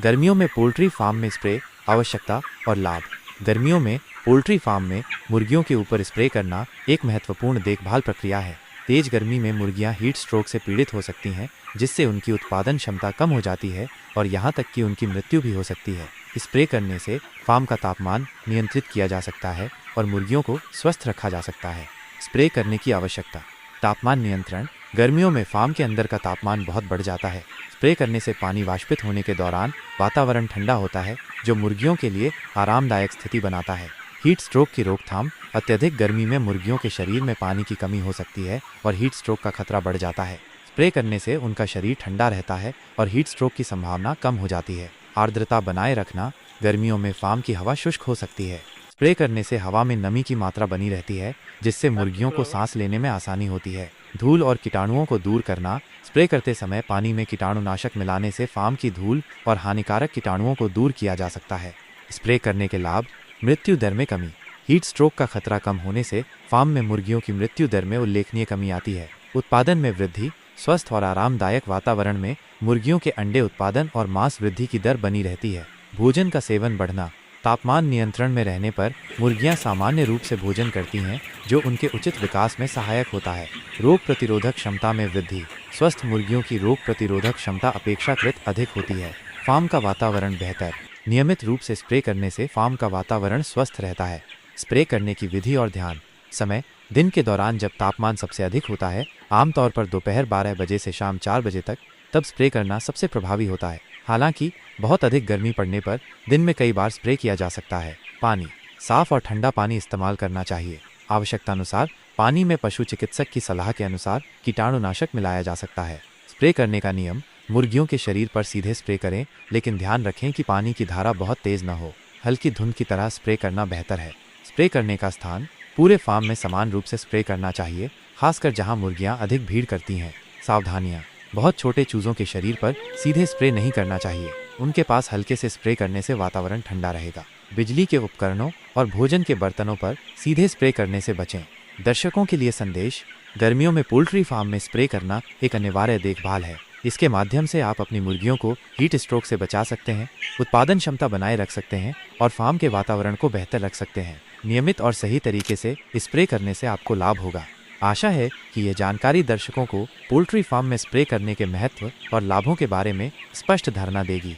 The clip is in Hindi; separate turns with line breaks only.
गर्मियों में पोल्ट्री फार्म में स्प्रे आवश्यकता और लाभ। गर्मियों में पोल्ट्री फार्म में मुर्गियों के ऊपर स्प्रे करना एक महत्वपूर्ण देखभाल प्रक्रिया है। तेज गर्मी में मुर्गियां हीट स्ट्रोक से पीड़ित हो सकती हैं, जिससे उनकी उत्पादन क्षमता कम हो जाती है और यहाँ तक कि उनकी मृत्यु भी हो सकती है। स्प्रे करने से फार्म का तापमान नियंत्रित किया जा सकता है और मुर्गियों को स्वस्थ रखा जा सकता है। स्प्रे करने की आवश्यकता। तापमान नियंत्रण। गर्मियों में फार्म के अंदर का तापमान बहुत बढ़ जाता है। स्प्रे करने से पानी वाष्पित होने के दौरान वातावरण ठंडा होता है, जो मुर्गियों के लिए आरामदायक स्थिति बनाता है। हीट स्ट्रोक की रोकथाम। अत्यधिक गर्मी में मुर्गियों के शरीर में पानी की कमी हो सकती है और हीट स्ट्रोक का खतरा बढ़ जाता है। स्प्रे करने से उनका शरीर ठंडा रहता है और हीट स्ट्रोक की संभावना कम हो जाती है। आर्द्रता बनाए रखना। गर्मियों में फार्म की हवा शुष्क हो सकती है। स्प्रे करने से हवा में नमी की मात्रा बनी रहती है, जिससे मुर्गियों को सांस लेने में आसानी होती है। धूल और कीटाणुओं को दूर करना। स्प्रे करते समय पानी में कीटाणुनाशक मिलाने से फार्म की धूल और हानिकारक कीटाणुओं को दूर किया जा सकता है। स्प्रे करने के लाभ। मृत्यु दर में कमी। हीट स्ट्रोक का खतरा कम होने से फार्म में मुर्गियों की मृत्यु दर में उल्लेखनीय कमी आती है। उत्पादन में वृद्धि। स्वस्थ और आरामदायक वातावरण में मुर्गियों के अंडे उत्पादन और मांस वृद्धि की दर बनी रहती है। भोजन का सेवन बढ़ना। तापमान नियंत्रण में रहने पर मुर्गियां सामान्य रूप से भोजन करती हैं, जो उनके उचित विकास में सहायक होता है। रोग प्रतिरोधक क्षमता में वृद्धि। स्वस्थ मुर्गियों की रोग प्रतिरोधक क्षमता अपेक्षाकृत अधिक होती है। फार्म का वातावरण बेहतर। नियमित रूप से स्प्रे करने से फार्म का वातावरण स्वस्थ रहता है। स्प्रे करने की विधि और ध्यान। समय। दिन के दौरान जब तापमान सबसे अधिक होता है, आमतौर पर दोपहर 12 बजे से शाम 4 बजे तक, तब स्प्रे करना सबसे प्रभावी होता है। हालांकि बहुत अधिक गर्मी पड़ने पर दिन में कई बार स्प्रे किया जा सकता है। पानी। साफ और ठंडा पानी इस्तेमाल करना चाहिए। आवश्यकतानुसार पानी में पशु चिकित्सक की सलाह के अनुसार कीटाणुनाशक मिलाया जा सकता है। स्प्रे करने का नियम। मुर्गियों के शरीर पर सीधे स्प्रे करें, लेकिन ध्यान रखें कि पानी की धारा बहुत तेज न हो। हल्की धुंध की तरह स्प्रे करना बेहतर है। स्प्रे करने का स्थान। पूरे फार्म में समान रूप से स्प्रे करना चाहिए, खासकर जहां मुर्गियां अधिक भीड़ करती हैं। सावधानियां। बहुत छोटे चूजों के शरीर पर सीधे स्प्रे नहीं करना चाहिए। उनके पास हल्के से स्प्रे करने से वातावरण ठंडा रहेगा। बिजली के उपकरणों और भोजन के बर्तनों पर सीधे स्प्रे करने से बचें। दर्शकों के लिए संदेश। गर्मियों में पोल्ट्री फार्म में स्प्रे करना एक अनिवार्य देखभाल है। इसके माध्यम से आप अपनी मुर्गियों को हीट स्ट्रोक से बचा सकते हैं, उत्पादन क्षमता बनाए रख सकते हैं और फार्म के वातावरण को बेहतर रख सकते हैं। नियमित और सही तरीके से स्प्रे करने से आपको लाभ होगा। आशा है कि यह जानकारी दर्शकों को पोल्ट्री फार्म में स्प्रे करने के महत्व और लाभों के बारे में स्पष्ट धारणा देगी।